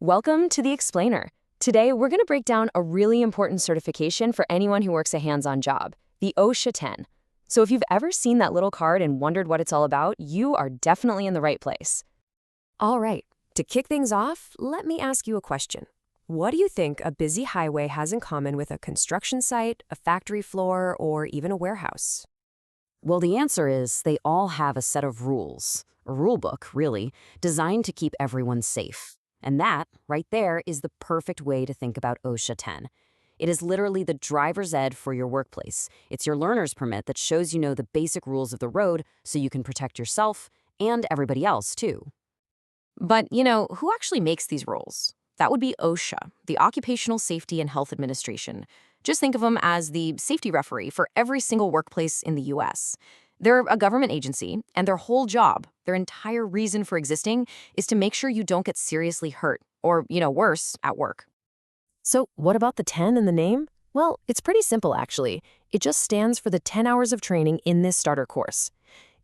Welcome to the Explainer. Today, we're going to break down a really important certification for anyone who works a hands-on job, the OSHA 10. So if you've ever seen that little card and wondered what it's all about, you are definitely in the right place. All right, to kick things off, let me ask you a question. What do you think a busy highway has in common with a construction site, a factory floor, or even a warehouse? Well, the answer is they all have a set of rules, a rule book, really, designed to keep everyone safe. And that, right there, is the perfect way to think about OSHA 10. It is literally the driver's ed for your workplace. It's your learner's permit that shows you know the basic rules of the road so you can protect yourself and everybody else, too. But, who actually makes these rules? That would be OSHA, the Occupational Safety and Health Administration. Just think of them as the safety referee for every single workplace in the U.S. They're a government agency, and their whole job, their entire reason for existing, is to make sure you don't get seriously hurt or, worse, at work. So what about the 10 in the name? Well, it's pretty simple, actually. It just stands for the 10 hours of training in this starter course.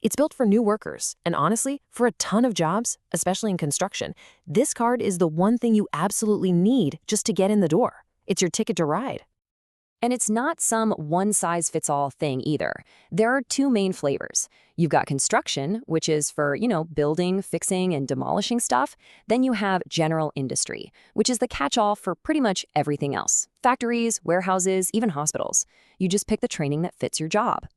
It's built for new workers, and honestly, for a ton of jobs, especially in construction, this card is the one thing you absolutely need just to get in the door. It's your ticket to ride. And it's not some one-size-fits-all thing either. There are two main flavors. You've got construction, which is for, building, fixing, and demolishing stuff. Then you have general industry, which is the catch-all for pretty much everything else. Factories, warehouses, even hospitals. You just pick the training that fits your job.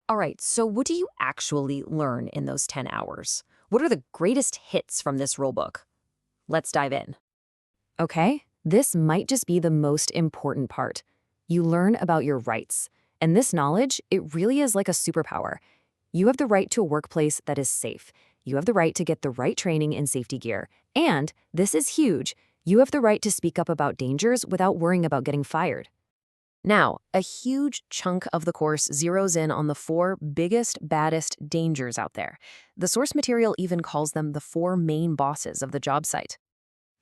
All right, so what do you actually learn in those 10 hours? What are the greatest hits from this rulebook? Let's dive in. Okay, this might just be the most important part. You learn about your rights. And this knowledge, it really is like a superpower. You have the right to a workplace that is safe. You have the right to get the right training and safety gear. And, this is huge, you have the right to speak up about dangers without worrying about getting fired. Now, a huge chunk of the course zeroes in on the 4 biggest, baddest dangers out there. The source material even calls them the 4 main bosses of the job site.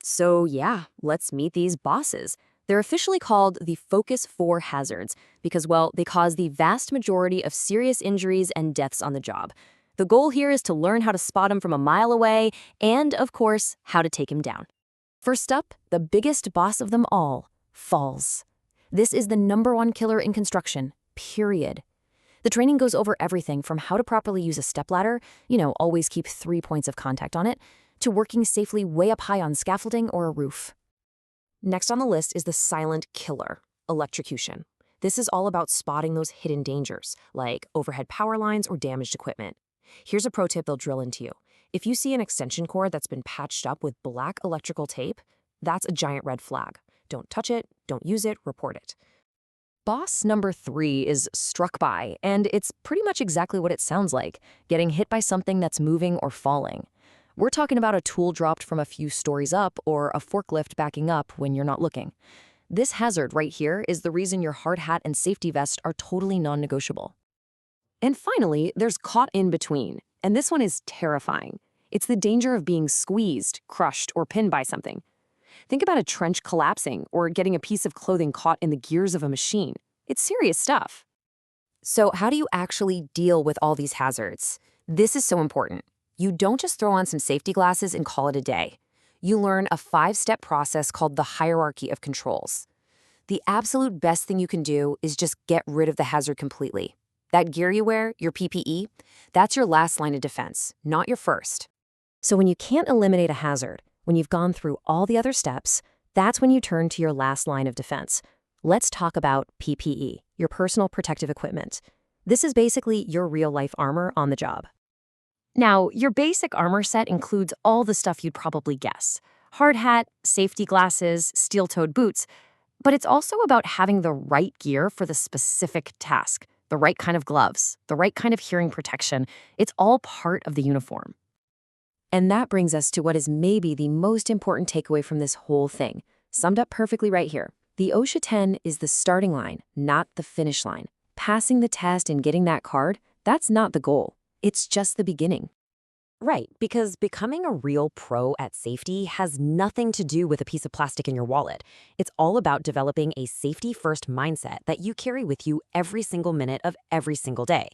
So yeah, let's meet these bosses. They're officially called the Focus 4 hazards because, well, they cause the vast majority of serious injuries and deaths on the job. The goal here is to learn how to spot him from a mile away and, of course, how to take him down. First up, the biggest boss of them all, falls. This is the #1 killer in construction, period. The training goes over everything from how to properly use a stepladder, always keep 3 points of contact on it, to working safely way up high on scaffolding or a roof. Next on the list is the silent killer, electrocution. This is all about spotting those hidden dangers, like overhead power lines or damaged equipment. Here's a pro tip they'll drill into you. If you see an extension cord that's been patched up with black electrical tape, that's a giant red flag. Don't touch it, don't use it, report it. Boss number 3 is struck by, and it's pretty much exactly what it sounds like, getting hit by something that's moving or falling. We're talking about a tool dropped from a few stories up or a forklift backing up when you're not looking. This hazard right here is the reason your hard hat and safety vest are totally non-negotiable. And finally, there's caught in between, and this one is terrifying. It's the danger of being squeezed, crushed, or pinned by something. Think about a trench collapsing or getting a piece of clothing caught in the gears of a machine. It's serious stuff. So how do you actually deal with all these hazards? This is so important. You don't just throw on some safety glasses and call it a day. You learn a 5-step process called the hierarchy of controls. The absolute best thing you can do is just get rid of the hazard completely. That gear you wear, your PPE, that's your last line of defense, not your first. So when you can't eliminate a hazard, when you've gone through all the other steps, that's when you turn to your last line of defense. Let's talk about PPE, your personal protective equipment. This is basically your real-life armor on the job. Now, your basic armor set includes all the stuff you'd probably guess. Hard hat, safety glasses, steel-toed boots. But it's also about having the right gear for the specific task, the right kind of gloves, the right kind of hearing protection. It's all part of the uniform. And that brings us to what is maybe the most important takeaway from this whole thing, summed up perfectly right here. The OSHA 10 is the starting line, not the finish line. Passing the test and getting that card, that's not the goal. It's just the beginning. Right, because becoming a real pro at safety has nothing to do with a piece of plastic in your wallet. It's all about developing a safety-first mindset that you carry with you every single minute of every single day.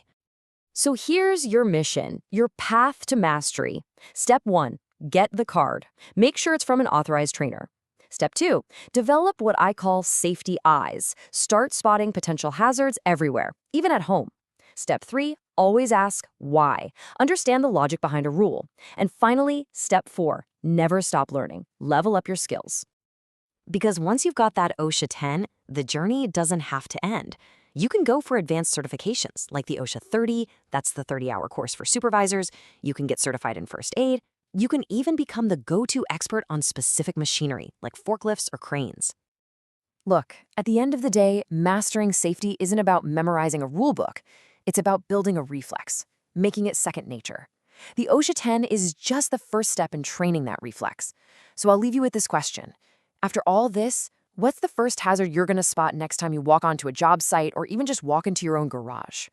So here's your mission, your path to mastery. Step 1, Get the card. Make sure it's from an authorized trainer. Step 2, develop what I call safety eyes. Start spotting potential hazards everywhere, even at home. Step 3, always ask why. Understand the logic behind a rule. And finally, step 4, never stop learning. Level up your skills. Because once you've got that OSHA 10, the journey doesn't have to end. You can go for advanced certifications like the OSHA 30, that's the 30-hour course for supervisors. You can get certified in first aid. You can even become the go-to expert on specific machinery like forklifts or cranes. Look, at the end of the day, mastering safety isn't about memorizing a rule book. It's about building a reflex, making it second nature. The OSHA 10 is just the first step in training that reflex. So I'll leave you with this question. After all this, what's the first hazard you're going to spot next time you walk onto a job site or even just walk into your own garage?